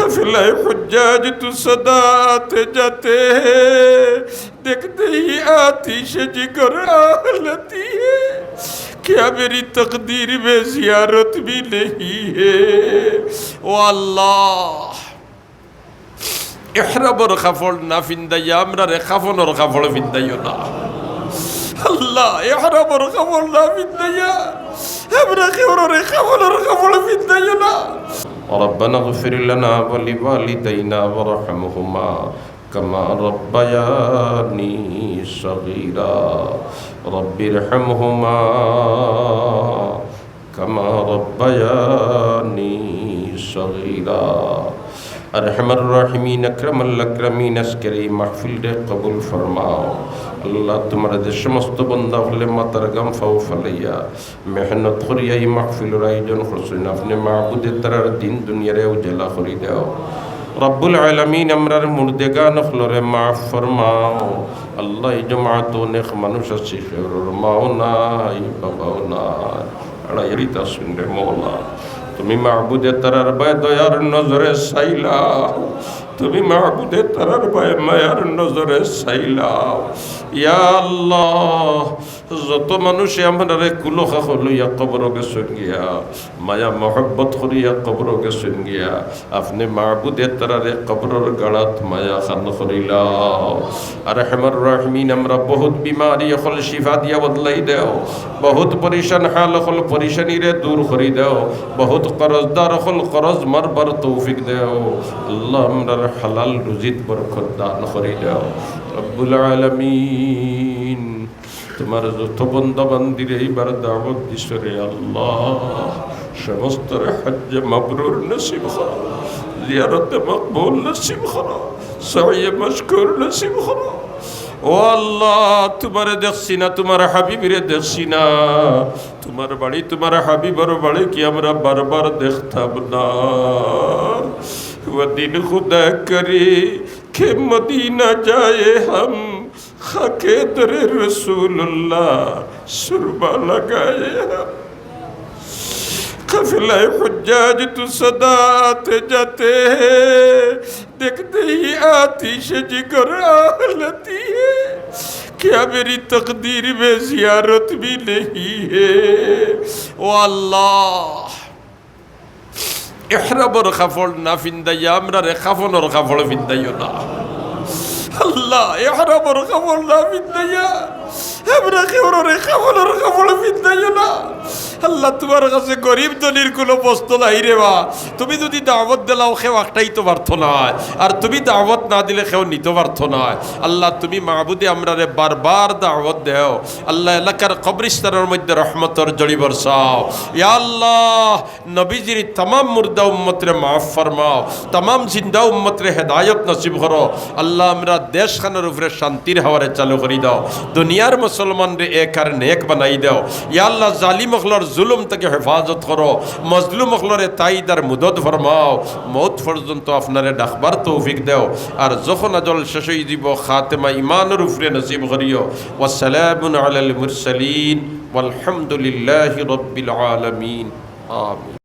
काफिला हुज्जाज तो सदा आते जाते हैं, देखते ही आतिश जिगर आहलती है, क्या मेरी तकदीर में जियारत भी नहीं है। ओ अल्लाह इहराबर खफल ना फिंदाया हमरा रे खफनर खफल फिंदायो ना अल्लाह इहराबर खफल ना फिंदाया हमरा खफनर खफलर खफल फिंदायो ना। रब्बना इग़फिर लना व लिवालिदैना वरहमहुमा कमा रब्बयानी सगीरा रब्बिरहमहुमा कमा रब्बयानी सगीरा। अरहमर राहिमीन अकरमल अकरमीन अस्करी महफिल रे कबूल फरमाओ। अल्लाह तुम्हारे दे समस्त बंदा हले मातार गम फाओ फलैया मेहनत करिया ई महफिल आयोजन करছেন अपने माबूदे तरर दिन दुनिया रे उजाला करि दाओ। रब्बुल आलमीन अमरार मुर्देगान खलरे माफ फरमाओ। अल्लाह ई जमात नेक मानुष আছে খেরর মাও নাই বাবাও নাই আড়া এরিতা শুনরে মওলা তুমি মাবুদে তারার বায় দয়ার নজরে চাইলাও, তুমি মাবুদে তারার বায় মায়ার নজরে চাইলাও। ইয়া আল্লাহ যত মানুষে আমারে কুলখা হলইয়া কবর গেছেন গিয়া মায়া মোহব্বত করিয়া কবর গেছেন গিয়া আপনি মাবুদে তারারে কবরের গাড়াত মায়া খান করিলাও। আর রহমান রাহিমিন আমরা বহুত বিমারি হল শিফা দিয়া বদলাই দেও, বহুত পরেশান হাল হল পরেশানি রে দূর করি দেও, বহুত করজদার হল করজ মারবার তৌফিক দেও। আল্লাহ আমরার হালাল রুজিত বরকত দান করি দেও। রব্বুল আলামিন তোমার যত বন্দা বান্দির এইবার দাওয়াত দিছো রে আল্লাহ সমস্ত হজ্জ মাবরুর নসিব করো, জিয়ারত মকবুল নসিব করো, সাই মশকুর নসিব করো। ও আল্লাহ তোমারে দেখছি না, তোমার হাবিবরে দেখছি না, তোমার বাড়ি তোমার হাবিবর বাড়ি কি আমরা বারবার দেখতাম না। वो दिन खुदा करे कि मदीना जाए हम खाके दरे रसूलुल्लाह सुरमा लगाए हम। काफिला हुज्जाज तो सदा आते जाते हैं, देखते ही आतिश जिगर आहलती है, क्या मेरी तकदीर में जियारत भी नहीं है। ओ अल्लाह इहराबर खफल ना फिंदाया हमरा रे खफनर खफल फिंदायो ना अल्लाह इहराबर खफल ना फिंदाया हमरा खफनर खफलर खफल फिंदायो ना। আল্লাহ তোমার কাছে গরিব দলির কোনো বস্তু নাই রে বা, তুমি যদি দাওয়াত দিলাও কেউ একটাই তো পারতো না, আর তুমি দাওয়াত না দিলে কেউ নিতে পারতো না। আল্লাহ তুমি মাবুদে আমরা রে বারবার দাওয়াত দেও। আল্লাহ এলাকার কবরিস্তানের মধ্যে রহমতর জড়ি বর্ষাও। ইয়া আল্লাহ নবীজির तमाम মুর্দা উম্মতরে মাফ ফরমাও, तमाम জিন্দা উম্মতরে হেদায়েত নসিব করো। আল্লাহ আমরা দেশখানের উপরে শান্তির হাওয়ারে চালু করি দাও, দুনিয়ার মুসলমান রে এক আর নেক বানাই দাও। ইয়া আল্লাহ জালিম অখলর जुलुम तक हेफाजत करो, मजलूम अखलरे ताइदार मुदद फरमाओ, मौत पर्यन्त आपनारे डाकबार तौफिक देओ। और जखन अजल शेष हई দিব खातेमा ईमानेर उपरे नसीब करियो। वस्सलामुन अलाल मुरसलिन वलहमदुलिल्लाहि रब्बिल आलामीन। आमीन।